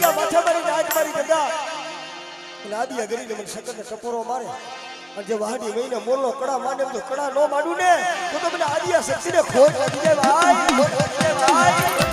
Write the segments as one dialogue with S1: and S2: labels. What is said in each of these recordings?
S1: ગયા માથે મારી નાચ મારી ગદા લાદી અગરીને મને શકરને ટપોરો મારે અને જે વાહડી વઈને મોરનો કડા માંડે તો કડા નો માંડું ને તો મને આદિયા શક્તિને ખોટ લાગી જાય ભાઈ ખોટ લાગી જાય ભાઈ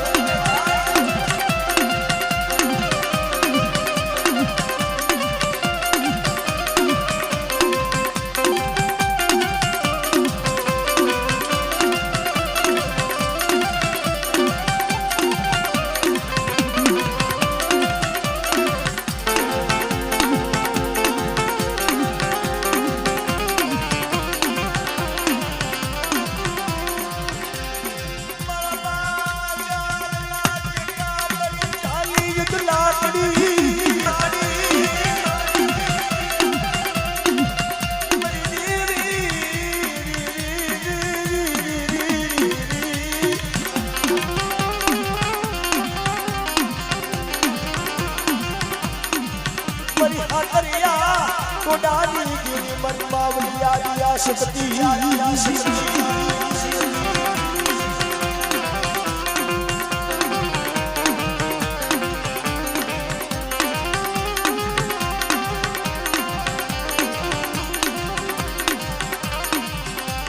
S1: शक्ति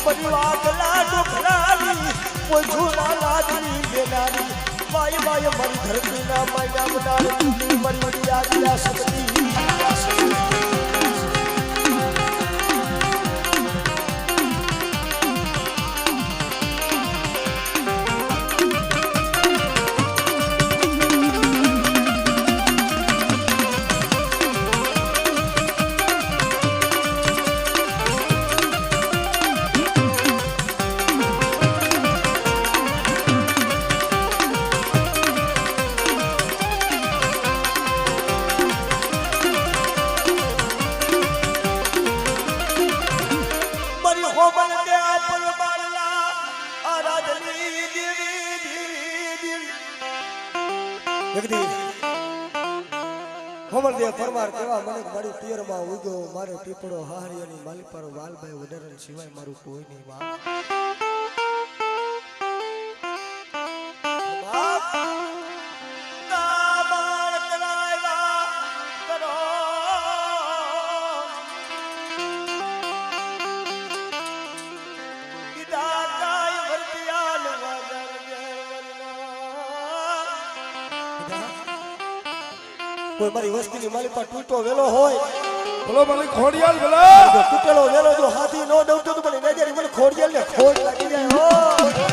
S1: परिवार लाडो खराली कोई झूला लादी बेनारी वाय वाय मरी धरती ना मैया बनारी मरी आदिया शक्ति પરમાર કેવા મને મારી પિયરમાં ઉગ્યો મારો ટીપડો હાહરિયાની માલી પર વાલભાઈ વડરન સિવાય મારું કોઈ નહીં માં કોઈ મારી વસ્તીની માલી પર તૂટો વેલો હોય
S2: બોલો માલિક ખોડિયાલ બોલો
S1: જો તૂટેલો વેલો જો હાથી નો દઉં તો મને નજરી મને ખોડિયાલ ને ખોટ લાગી જાય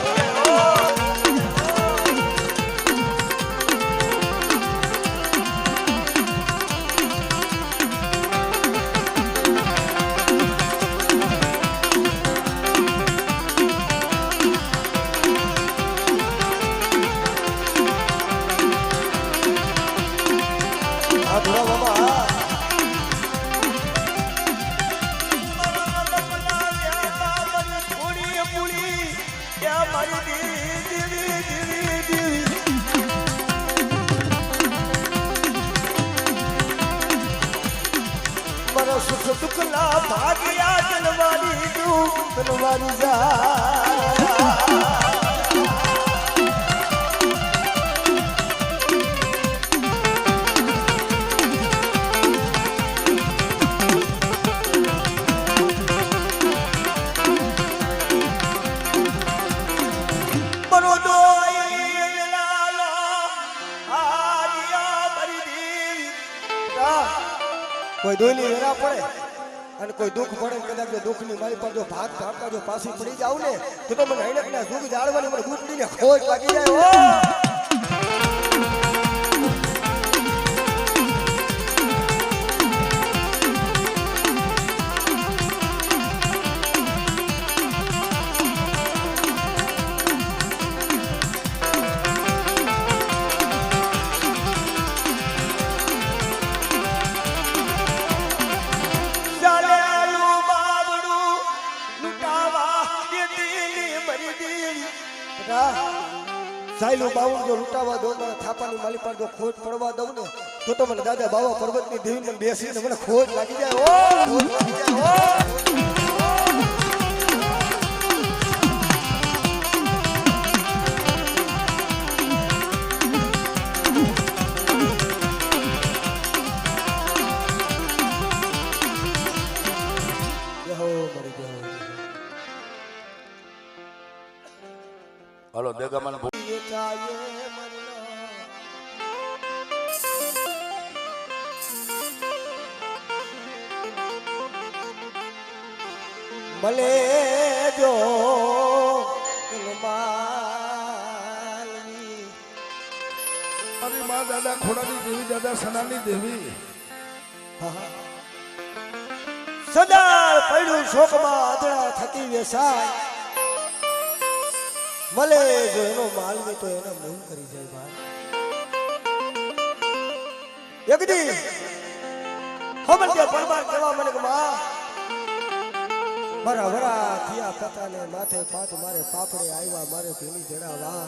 S1: दुखला भाग्या तलवारी तू तलवारी जा मरो दो कोई दोली वेरा पड़े અને કોઈ દુઃખ પડે કદાચ જો દુઃખની મારી પર જો ભાગ ભાગતા જો પાછી પડી જાવ ને તો મને હૈનકના સુખ જાળવાની મને ગુટડીને ખોટ લાગી જાય સાયલું બાવળ જો લૂંટાવા દો મને થાપાની માલી પર જો ખોટ પડવા દઉં ને તો મને દાદા બાવા પર્વતની દેવી મને બેસીને મને ખોટ લાગી જાય ખોટ લાગી જાય
S3: બેગામાં
S1: વેચાયે મરણા ભલે જો માલવી
S2: મારી માં દાદા ખોડાની દેવી દાદા સનાની દેવી
S1: સદા પડ્યું શોકમાં આદળા થકી વેસાય ભલે જો એનો માલવી તો એના મૂળ કરી જાય ભાઈ એક દી ખબર કે પરમાર કહેવા મને કે માં મારા વરા થયા પતાને માથે પાટ મારે પાપડે આવ્યા મારે ભીની જડાવા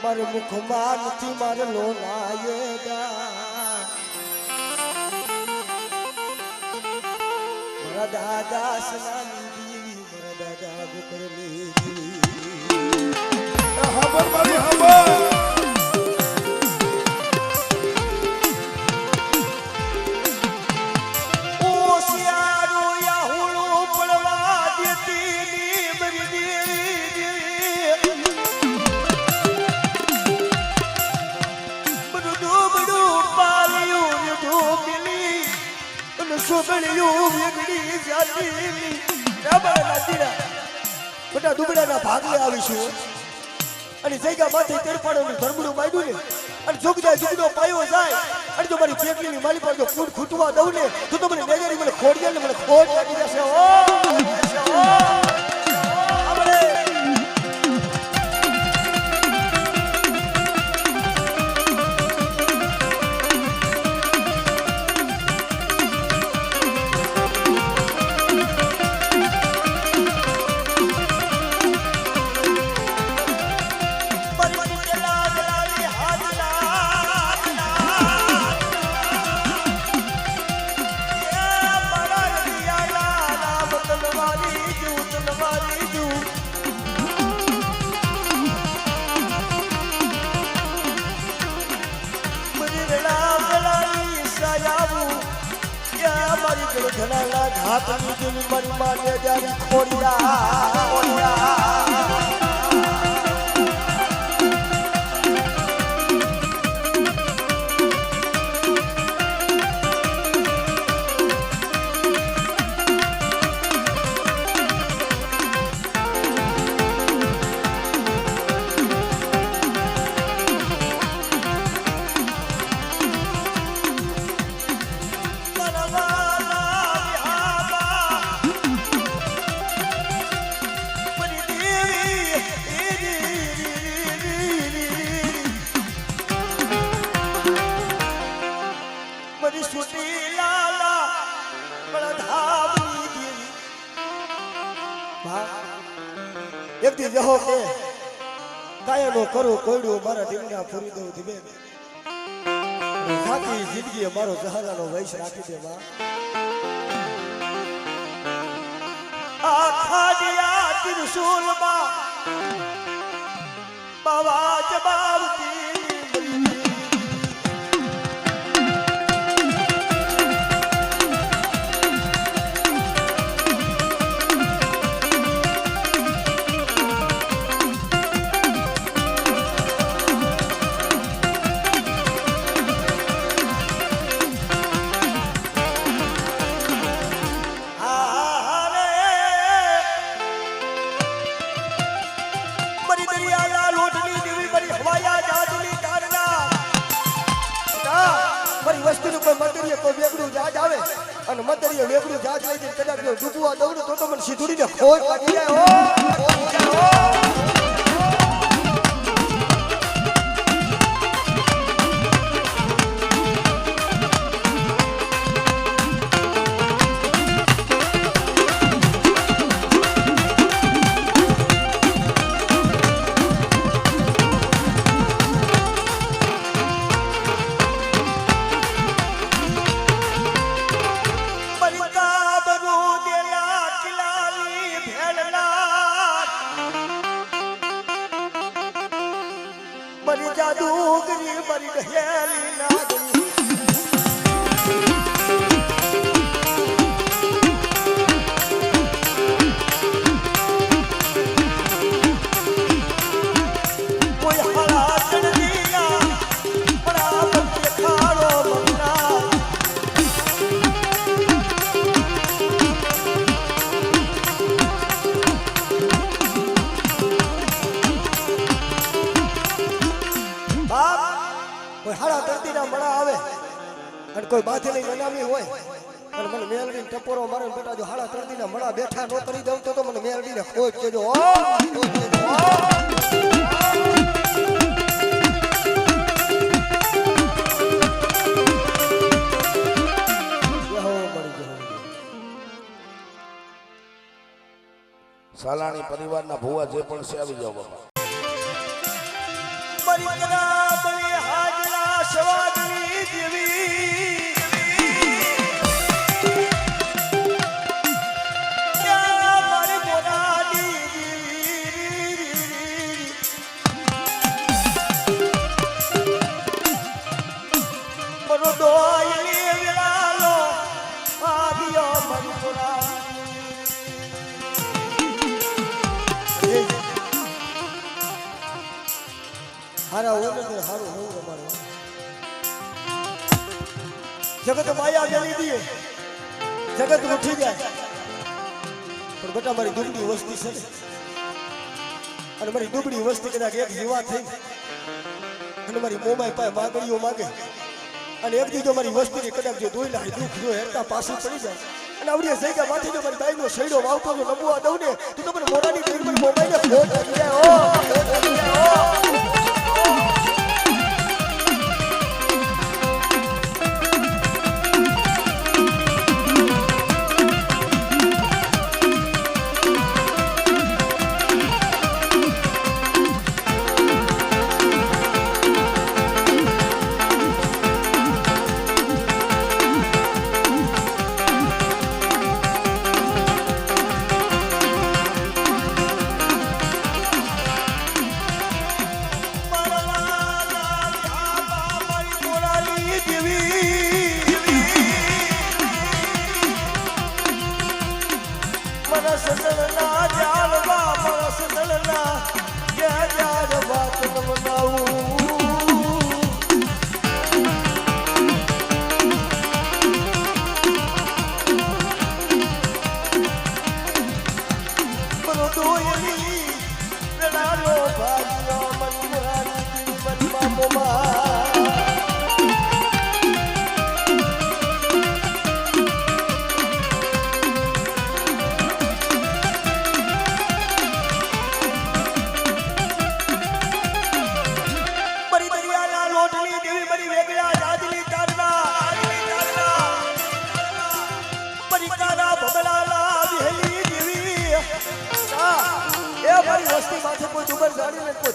S1: મારે મુખમાં નથી મારે લોનાયેગા મારા દાદા સનાની દેવી મારા દાદા બુકરની દેવી
S2: ખબર મારી ખબર
S1: બધા દુબળાના ભાગલે આવીશું અને જગ્યા માંથી તેરપાડોનું ધર્મડું માંડ્યું ને અને જુગદો પાયો જાય અને જો મારી પેટલીની માલી પર જો ફૂટ ખૂટવા દઉં ને તો મને નજરી મને ખોડિયા ને મને ખોટ લાગી જશે ઘાતની દિલ મારી માને જારી ખોડિયા એક દી જહો કે કાયનો કરું કોયડું મારા ડીંગા પૂરી દઉં ધીમે સાથી જિંદગી મારો જહાલાનો વૈશ રાખી દે માં આખા દિયા ત્રિશુલમાં બાવા જબાવતી અને મતરીએ વેગડું જાત લઈ જઈને કદાચ જો ડૂબવા દઉં તો મને સીધુડીને ખોટ લાગી જાય મરી જાદુગરી મરી ગયેલી નાગરી કોઈ હાડા તરતીના મળા આવે અને કોઈ બાથેલી નનામી હોય અને મને મેલડીને ટપોરો મારે ને બેટા જો હાડા તરતીના મળા બેઠા ન કરી દઉં તો મને મેલડીને ખોજ કેજો ખોજ કેજો
S2: સાલાણી પરિવારના ભુવા જે પણ છે આવી જાઓ બાપા.
S1: મરિકરા બળી હાજરા શવાદની દેવી ક્યાં મારી મોરાની મરો દોયલી વિલાલો આદિયો મરી હારા હોય ને હારું હોવું અમારું જગત માયા જલી દીએ જગત ઉઠી જાય પણ બેટા મારી દુબળી વસ્તી છે ને અને મારી દુબળી વસ્તી કદાચ એક જીવા થઈ અને મારી મોમાઈ પાસે માગણીઓ માગે અને એક દીજો મારી વસ્તીને કદાચ જો દોઈ લાય દુઃખ જો હેરતા પાછું પડી જાય અને આવડી જગ્યા માંથી જો મારી બાઈનો શૈડો વાવતો જો નબુઆ દઉં ને તો મને મોરાની દેવી પર મોમાઈને ફોટ કરી જાય ઓ ફોટ કરી જાય ઓ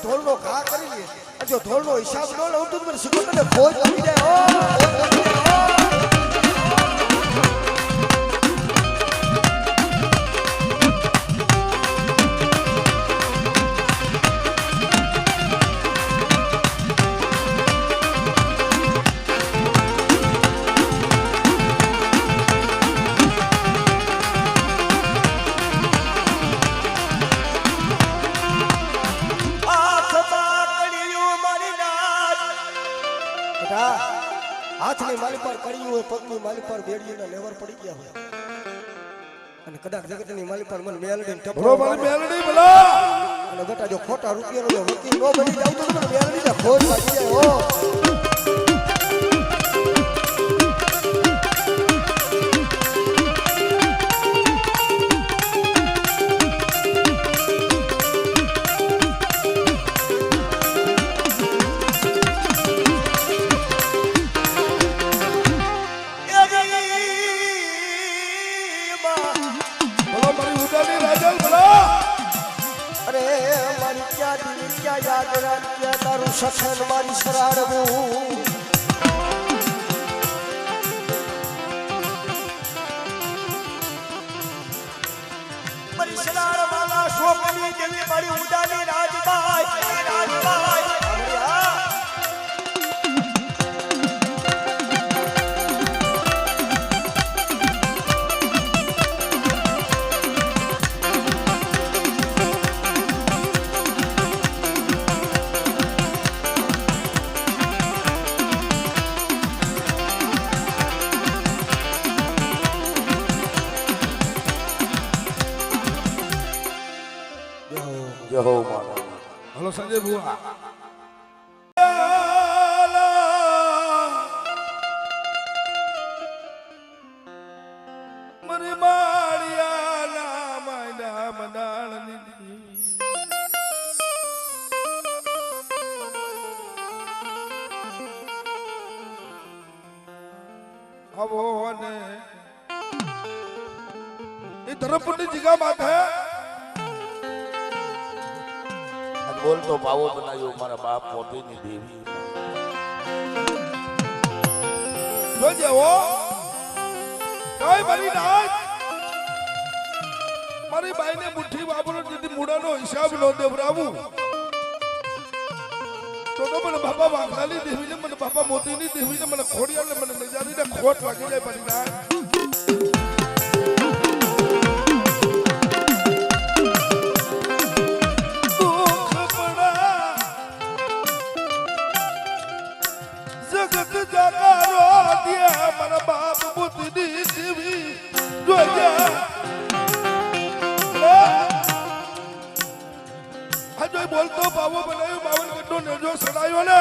S1: ધોળનો ઘા કરી લે જો ધોળનો હિસાબ ન લઉં તો મને સિકંદરને ખોજ આવી જાય હાથની માલી પર કડી હોય પગની માલી પર બેડીના લેવર પડી ગયા હોય અને કદાચ જગતની માલી પર મને મેલડી ટપરો
S2: મારી મેલડી બોલા
S1: અને બેટા જો ખોટા રૂપિયાનો વકીલ નો બની જાવ તો મને મેલડીને ખોજ વાગી જાય ઓ તારું સખન મારી શરાડવું મારી શરાડ વાલા શોકની દેવી મારી ઉડાની રાજબાઈ રાજબાઈ
S2: જય હો માતા. હલો સંજય ભુવા આવો અને એ ધરમપુરની જગ્યા માથે
S3: બોલ તો પાવો બનાવ્યો મારા બાપ મોતીની દેવી
S2: જોજે હો કઈ મારી નાચ મારી બાઈને મુઠ્ઠી વાપરો જેથી મૂડાનો હિસાબ નો દેવરાવું તો મને બાપા વાઘાલી દેવીને મને બાપા મોતીની દેવીને મને ખોડિયાને મને નજારીને ખોટ લાગી જાય મારી નાચ જગત જગારો દે મારા બાપ મોતીની દેવી જોજે બોલતો બાવો બનાવ્યો 52 ગઢનો નેજો સડાયો ને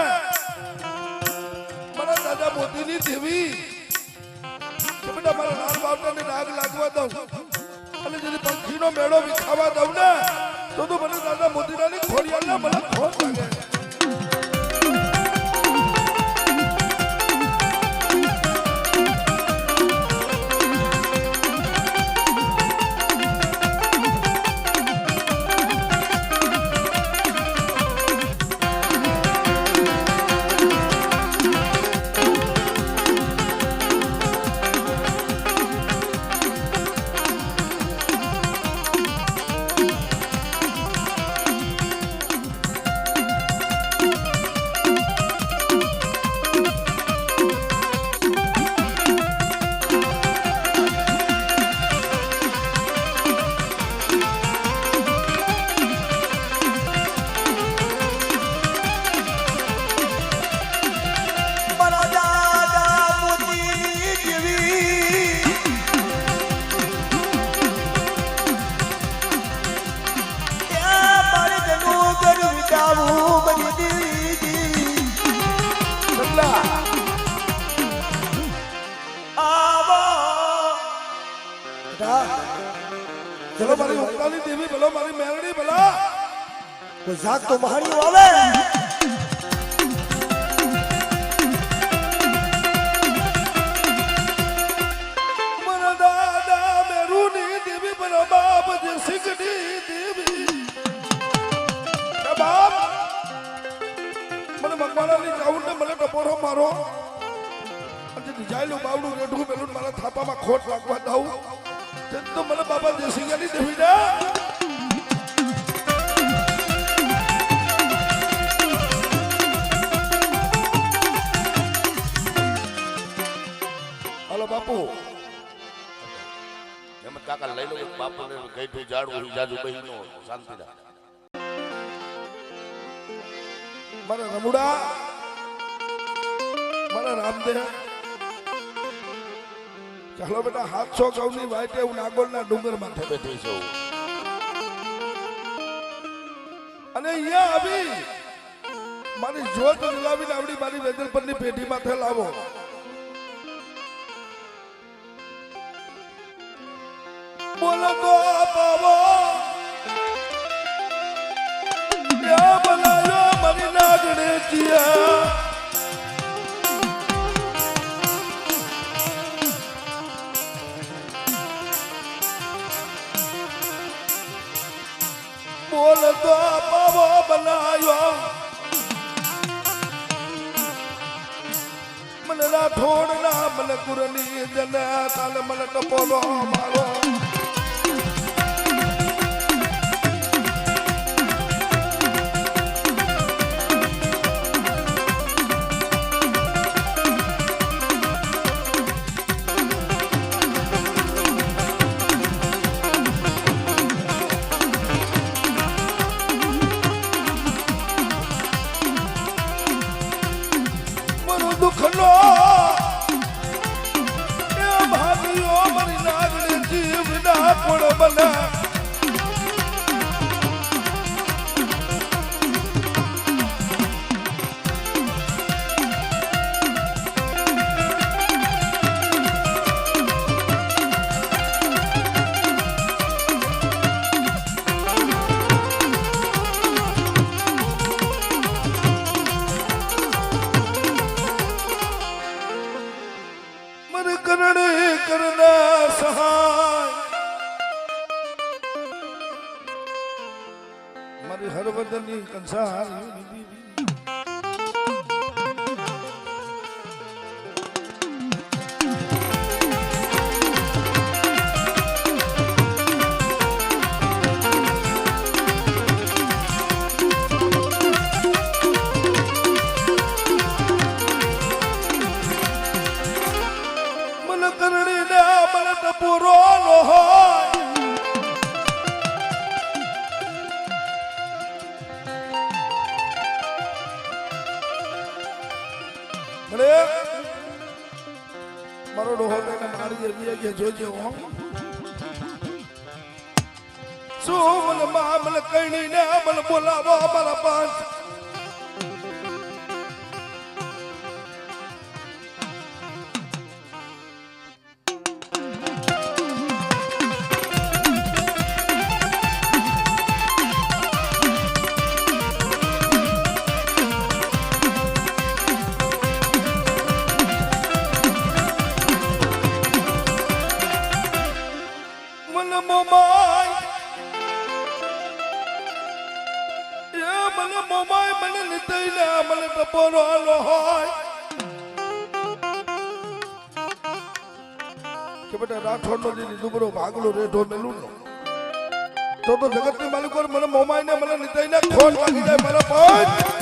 S2: મારા દાદા મોતીની દેવી કે બેટા મારા નાર બાવટાને નાગ લાગવા દઉં અને જેથી પંખીનો મેળો વિખાવા દઉં ને તો મને દાદા મોતીરાની ખોડિયાને મને ખોટ લાગે ચલો મારી ઉતાલી દેવી ભલો મારી મેરડી ભલા
S1: કોઈ જાગ તો મહાણીઓ આવે
S2: મારા દાદા મેરુની દેવી મારા બાપ જે સિંગની દેવી કે બાપ મને મકવાણાની જાઉં ને મને ટપોરો મારો અને ડિઝાઇનનું બાવડું રેઢું પેલું મારા થાપામાં ખોટ લાગવા દઉં તો મને બાબા દેશીગાની દેવી ને હાલો બાપુ
S3: એમ કાકા લઈ લો એક બાપુને ગઈઠું જાડવું જાજુ બહીનો શાંતિ રાખ
S2: મારા રમુડા મારા રામદેવ ચાલો બેટા 700 ગૌની વાઈટે હું નાગોલના ડુંગર માથે
S3: બેઠી છું
S2: અને અહીંયા આવી મારી જોત જલાવીને આવડી મારી વેદલ પરની પેઢી માથે લાવો બોલો તો બાબો યા બનાયો મારી નાગણે જીયા બોલ તો બાબો બનાયો મને રાઠોડ ના મને કુરની જના તાલ મને ટપોલો મારો દુખનો એ ભાગ્યો મારી નાગણે જીવ ના કોણ બના મને કર સંસારની દેવી મન કરણીને મન ટપુરો નો હોય મને મારો ડોહો તેને મારી એવી કે જોજે હો શું મને મા મને કરણીને મને બોલાવો મારા પાંચ મને મોમાય એ મને મોમાય મને નીતઈને મને ટપોરો નો હોય કે બેટા રાઠોડ નો દીદી દુબરો ભાગલો રેઢો મેલું નો તો જગત ની માલિકો મને મોમાય ને મને નીતઈને ખોટ લાગી જાય મારા પાંચ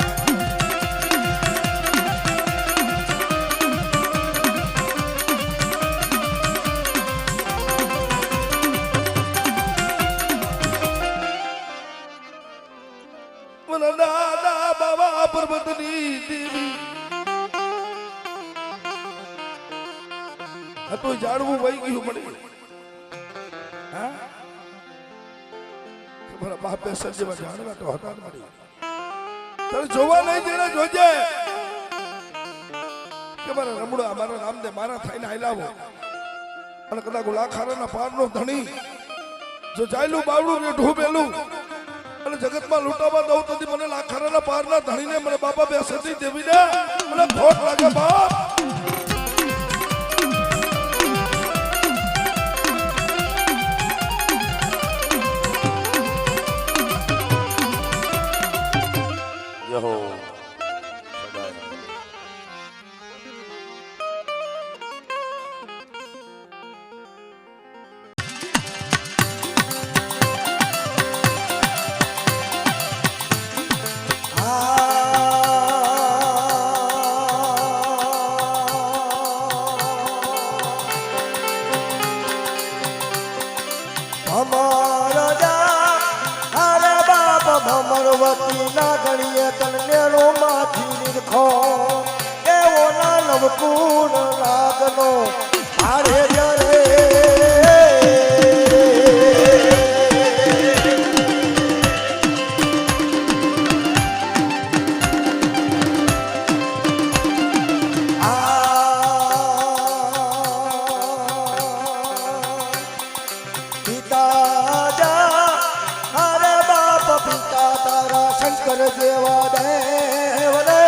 S2: દાદા બાબા પર્વતની દેવી હતું જાણવું વહી ગયું મળી હા મારા બાપે સજ્જમાં જાણવા તો હતા મળી તારે જોવા નહીં જઈને જોજે કે મારા રમડો મારા રામદે મારા થઈને હાલાવો અને કદાચ લાખારાના પારનો ધણી જો જાયલું બાવડું ને ઢૂબેલું અને જગતમાં લૂંટાવા દઉં તો મને લાખારાના પારના ધણીને મને બાપા બે સતી દેવીને મને ખોટ લાગે બાપ
S3: યહો
S1: ભમરવતી ના ગણીએ તન્નેનો માથી નિરખો એવો ના નવકુણ નાગનો ભાડે જરે શંકર જેવા દેવ રે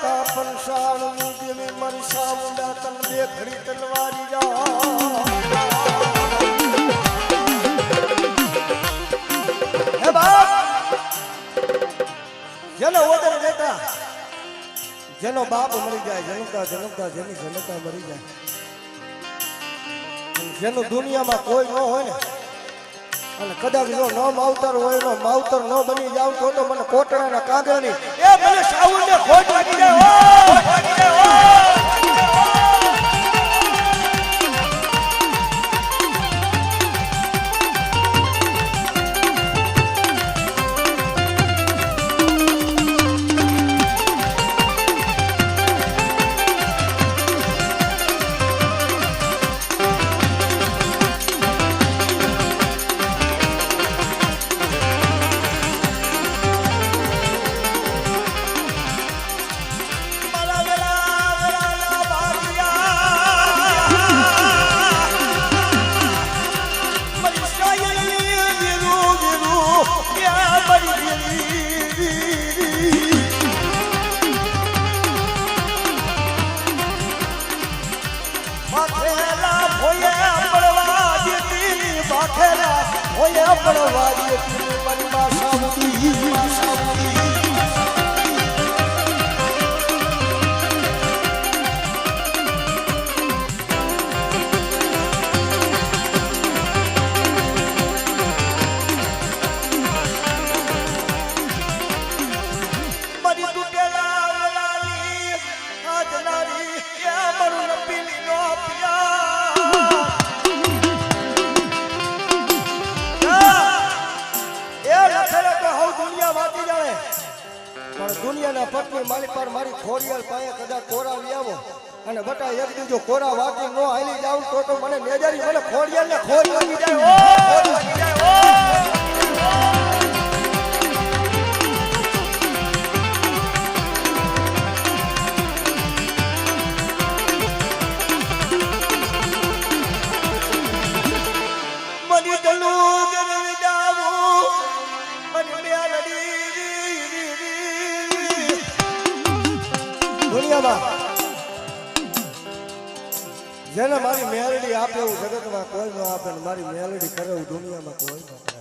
S1: લેતા પંસાળની દેવી મારી સામુંડા તન બે ઘડી તલવારી જા હે બાપ જેનો ઓદર લેતા જેનો બાપ મરી જાય જનતા જનતા જેની જનતા મરી જાય જેનું દુનિયામાં કોઈ ન હોય ને અને કદાચ જો ન માવતર હોય નો માવતર ન બની જાવ તો મને કોટડાના કાગળની એ મને સાઉન્ડને ખોટ લાગી જાય ખોટ લાગી જાય ઓય પડવાડી તી મારી માસાઉડી માસાઉડી મારી તૂટેલા લાલી આજનારી એ મારું નપીલી નો પિયા દુનિયાના પટની મારી પર મારી ખોડિયાલ પાસે કદાચ કોરા લઈ આવો અને બટા એક દીજો કોરા વાટી નો હાલી જાવ તો મને નેજારી મને ખોડિયાલ ને ખોડ લાગી જાય ઓ ખોડ લાગી જાય ઓ મની દલુ ગરવી જાવું મની મેલડી દુનિયામાં જેને મારી મેલડી આપે એવું જગતમાં કોઈ ન આપે ને મારી મેલડી કરે એવું દુનિયામાં કોઈ ન કરે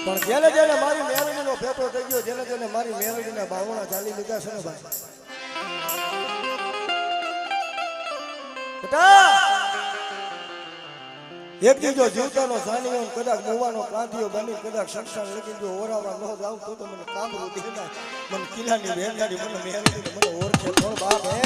S1: પણ જેને જેને મારી મેલડીનો ફેટો થઈ ગયો જેને જેને મારી મેલડીના બાવણા ચાલી લીધા છે ને ભાઈ બેટા એક દીજો જીવતાનો જાણીઓ કદાચ મોવાનો કાંધીઓ બની કદાચ સક્ષમ લગી જો ઓરાવા ન જાવ તો મને કામરું દેખાય મને કિલ્લાની વેરનારી મને મેલડી મને ઓળખે કોણ બાપ હે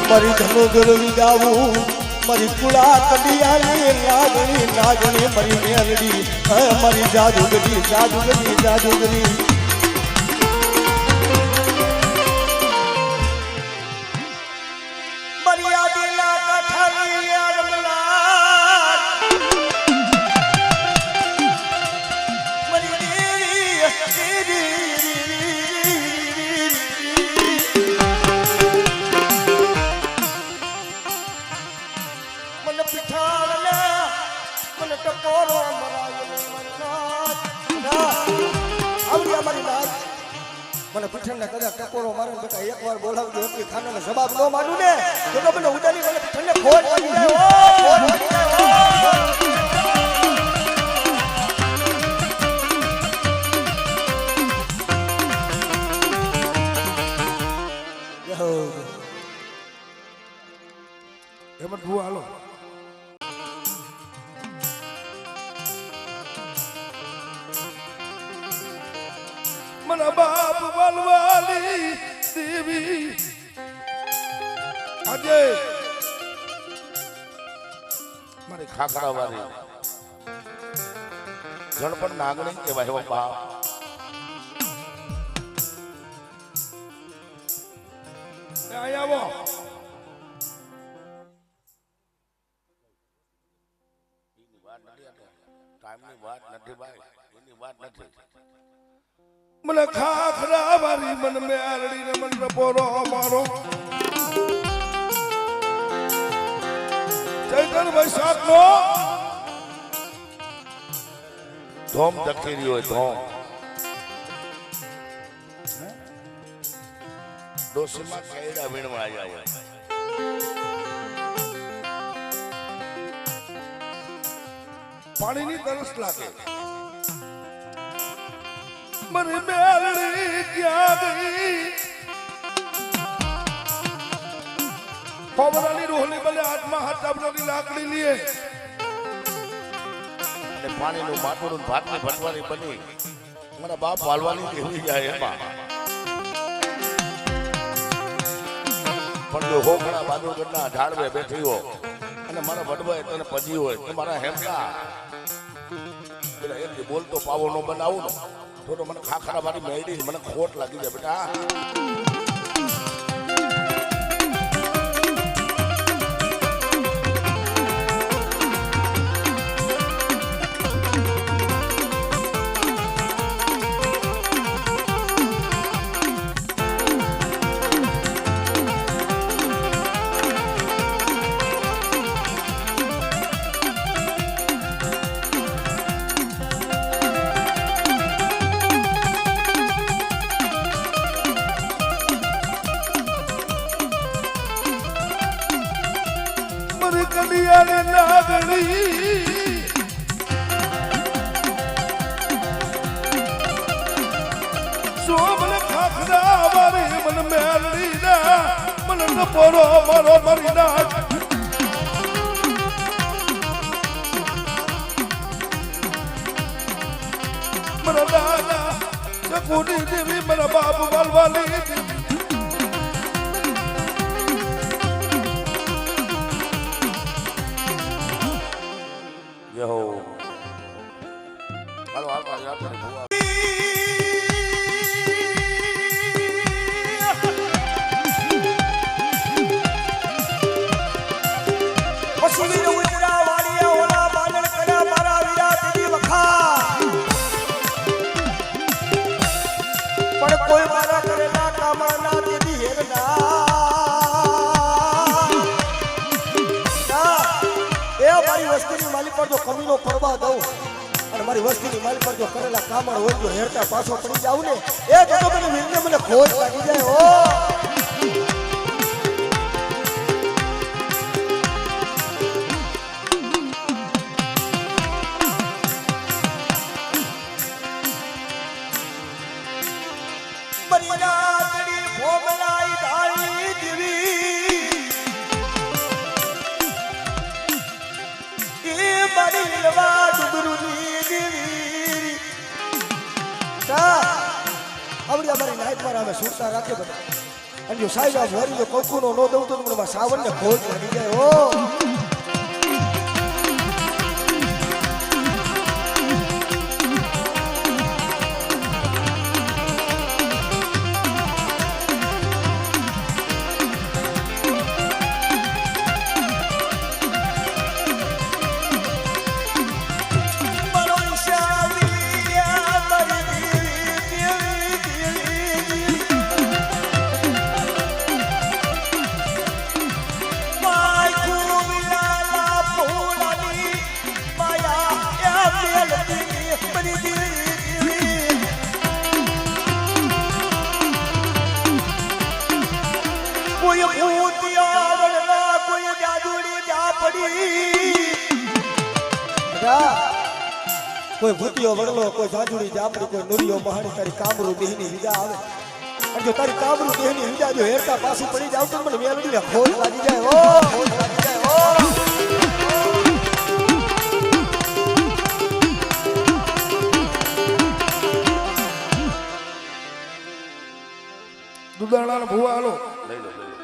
S1: મારી ધનો ગરવી જાવું મારી કુળા કડિયાની લાગણી લાગણી મારી મેલડી મારી જાદુગરી જાદુગરી જાદુગરી મારી આદિલા કઠારી યારમલા મારી દેરી મને પીઠાળને મને ટકોરો મરાયો આવડી અમારી નાચ મને પીઠણને કદાચ ટકોરો મારે બેટા એકવાર બોલાવજો એટલી ખાનાનો જવાબ ન માંડું ને તો મને ઉડાની મને પીઠણને ખોટ લાગી જાય ખોટ લાગી જાય
S2: એમાં ભૂ હાલો મને બાપ વાલવાલી દેવી આજે
S3: મારી ખાખરા વાળી ગણપત નાગણી કહેવાય હો બાપ.
S2: અહીંયા આવો.
S3: એની વાત નથી આ ટાઈમની વાત નથી ભાઈ, એની વાત નથી.
S2: મને ખાખરા વાળી મન મેલડી ને મન પોરો મારો ચૈતર વૈશાખ નો
S3: ધોમ દખેરી હોય ધોમ. ડોસીમાં કેડા વીણવા આવ્યા હોય.
S2: પાણીની તરસ લાગે. મારી મેલડી ક્યાં ગઈ? પવરાની રોહલી બલે હાથમાં હાથ ડાબડાની લાકડી લીએ
S3: અને પાણીનું માટું ભાતની ભટવાની બની મારા બાપ વાલવાની દેવી જાય એમાં. પણ જો હોકડા બાજુગઢના ઝાડવે બેઠી હો અને મારા વડવાએ તને પજી હોય તો મારા હેમલા પેલા એમ બોલતો પાવો નો બનાવું ને તો મને ખાખરા મારી મેળી મને ખોટ લાગી જાય બેટા.
S2: મારી કડિયાની નાગણી સોમને ખાખરા વાળી મન મેલડી ના મન પોરો મારો મારી નાખ. મારા દાદા શકુની દેવી મારા બાપ વાલવાલી દેવી
S3: યહો હાલો હાલો યાદ કરી ભૂવા.
S1: પશુની ઉતરા વાળિયા ઓલા બાદળ કડા મારા વીરા દીદી વખા. પણ કોઈ મારા કરેલા કામના દીદી હેરના એ મારી વસ્તીની માલિક પર જો કમીનો પરવા દઉં અને મારી વસ્તીની માલિક પર જો કરેલા કામણ હોય જો હેરતા પાછો પડી જાઉં ને એ તો મને વીરને મને ખોજ લાગી જાય. ઓ મરિયાદડી ભોમલાઈ ધારી દેવી એ મારી લવા ડુગરુની દેવી આવડી અમારી નાઈટ પર અમે સુરતા રાખે બધા અને જો સાહેબ આ વરી જો કોકુનો નો દઉં તો મને સાવનને ખોજ લાગી જાય. ઓ કોઈ ભૂતિયા વડલા કોઈ જાદુડી જાપડી કોઈ ભૂતિયો વડલો કોઈ જાદુડી જાપડી કોઈ નુરિયો મહાણી તારી કામરૂ દેહની વિદા આવે અને જો તારી કામરૂ દેહની વિદા જો હેરતા પાછું પડી જાવ તો મને મેલડીને ખોજ લાગી જાય. ઓ ખોજ લાગી જાય. ઓ
S2: દુધાણા ભૂવા હાલો.
S3: લઈ લો લઈ લો.